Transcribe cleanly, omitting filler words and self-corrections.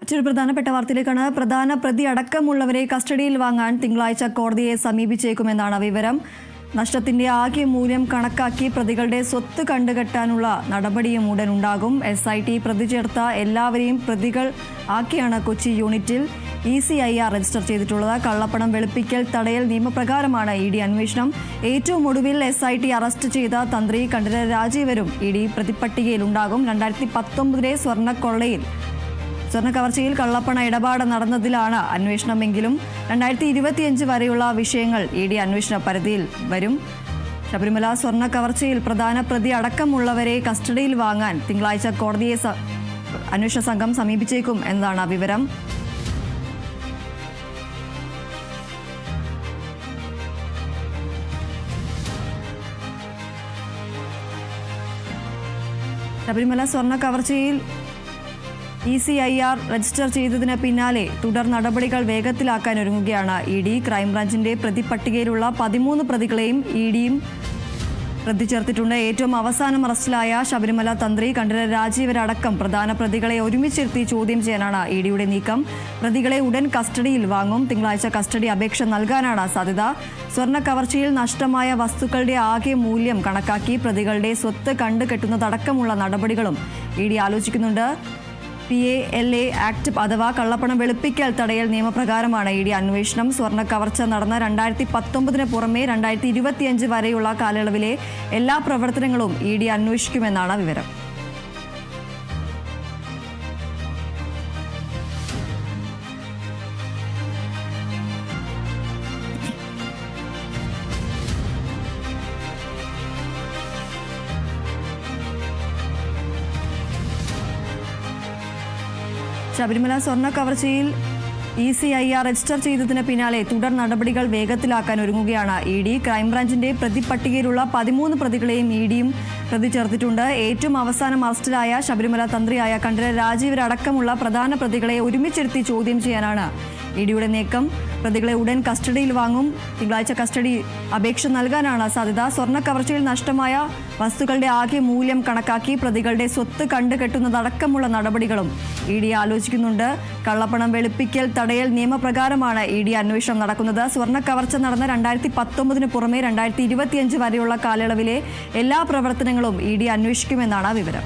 മറ്റൊരു പ്രധാനപ്പെട്ട വാർത്തയിലേക്കാണ്. പ്രധാന പ്രതി അടക്കമുള്ളവരെ കസ്റ്റഡിയിൽ വാങ്ങാൻ തിങ്കളാഴ്ച കോടതിയെ സമീപിച്ചേക്കുമെന്നാണ് വിവരം. നഷ്ടത്തിന്റെ ആകെ മൂല്യം കണക്കാക്കി പ്രതികളുടെ സ്വത്ത് കണ്ടുകെട്ടാനുള്ള നടപടിയും ഉടൻ ഉണ്ടാകും. SIT പ്രതി ചേർത്ത എല്ലാവരെയും പ്രതികൾ ആക്കിയാണ് കൊച്ചി യൂണിറ്റിൽ ECIR രജിസ്റ്റർ ചെയ്തിട്ടുള്ളത്. കള്ളപ്പണം വെളുപ്പിക്കൽ തടയൽ നിയമപ്രകാരമാണ് ED അന്വേഷണം. ഏറ്റവും ഒടുവിൽ SIT അറസ്റ്റ് ചെയ്ത തന്ത്രി കണ്ഠരര് രാജീവരും ED പ്രതിപട്ടികയിലുണ്ടാകും. 2019 സ്വർണ്ണക്കവർച്ചയിൽ കള്ളപ്പണ ഇടപാട് നടന്നതിലാണ് അന്വേഷണമെങ്കിലും 2025 വരെയുള്ള വിഷയങ്ങൾ ED അന്വേഷണ പരിധിയിൽ വരും. ശബരിമല സ്വർണ്ണക്കവർച്ചയിൽ പ്രധാന പ്രതി അടക്കമുള്ളവരെ കസ്റ്റഡിയിൽ വാങ്ങാൻ തിങ്കളാഴ്ച കോടതിയെ അന്വേഷണ സംഘം സമീപിച്ചേക്കും എന്നതാണ് വിവരം. ശബരിമല സ്വർണ്ണക്കവർച്ചയിൽ ECIR രജിസ്റ്റർ ചെയ്തതിന് പിന്നാലെ തുടർ നടപടികൾ വേഗത്തിലാക്കാൻ ഒരുങ്ങുകയാണ് ED. ക്രൈംബ്രാഞ്ചിന്റെ പ്രതിപട്ടികയിലുള്ള 13 പ്രതികളെയും EDയും പ്രതി ചേർത്തിട്ടുണ്ട്. ഏറ്റവും അവസാനം അറസ്റ്റിലായ ശബരിമല തന്ത്രി കണ്ഠരര് രാജീവരടക്കം പ്രധാന പ്രതികളെ ഒരുമിച്ചിരുത്തി ചോദ്യം ചെയ്യാനാണ് EDയുടെ നീക്കം. പ്രതികളെ ഉടൻ കസ്റ്റഡിയിൽ വാങ്ങും. തിങ്കളാഴ്ച കസ്റ്റഡി അപേക്ഷ നൽകാനാണ് സാധ്യത. സ്വർണ്ണക്കവർച്ചയിൽ നഷ്ടമായ വസ്തുക്കളുടെ ആകെ മൂല്യം കണക്കാക്കി പ്രതികളുടെ സ്വത്ത് കണ്ടുകെട്ടുന്നതടക്കമുള്ള നടപടികളും ED ആലോചിക്കുന്നുണ്ട്. PALA ആക്ട് അഥവാ കള്ളപ്പണം വെളുപ്പിക്കൽ തടയൽ നിയമപ്രകാരമാണ് ED അന്വേഷണം. സ്വർണ്ണക്കവർച്ച നടന്ന 2019 പുറമെ 2025 വരെയുള്ള കാലയളവിലെ എല്ലാ പ്രവർത്തനങ്ങളും ED അന്വേഷിക്കുമെന്നാണ് വിവരം. ശബരിമല സ്വർണ്ണക്കവർച്ചയിൽ ECIR രജിസ്റ്റർ ചെയ്തതിന് പിന്നാലെ തുടർ നടപടികൾ വേഗത്തിലാക്കാൻ ഒരുങ്ങുകയാണ് ED. ക്രൈംബ്രാഞ്ചിന്റെ പ്രതിപട്ടികയിലുള്ള 13 പ്രതികളെയും EDയും പ്രതി ചേർത്തിട്ടുണ്ട്. ഏറ്റവും അവസാനം അറസ്റ്റിലായ ശബരിമല തന്ത്രിയായ കണ്ഠരര് രാജീവരടക്കമുള്ള പ്രധാന പ്രതികളെ ഒരുമിച്ചിരുത്തി ചോദ്യം ചെയ്യാനാണ് EDയുടെ നീക്കം. പ്രതികളെ ഉടൻ കസ്റ്റഡിയിൽ വാങ്ങും. തിങ്കളാഴ്ച കസ്റ്റഡി അപേക്ഷ നൽകാനാണ് സാധ്യത. സ്വർണ്ണക്കവർച്ചയിൽ നഷ്ടമായ വസ്തുക്കളുടെ ആകെ മൂല്യം കണക്കാക്കി പ്രതികളുടെ സ്വത്ത് കണ്ടുകെട്ടുന്നതടക്കമുള്ള നടപടികളും ED ആലോചിക്കുന്നുണ്ട്. കള്ളപ്പണം വെളുപ്പിക്കൽ തടയൽ നിയമപ്രകാരമാണ് ED അന്വേഷണം നടക്കുന്നത്. സ്വർണ്ണക്കവർച്ച നടന്ന 2019 പുറമെ 2025 വരെയുള്ള കാലയളവിലെ എല്ലാ പ്രവർത്തനങ്ങളും ED അന്വേഷിക്കുമെന്നാണ് വിവരം.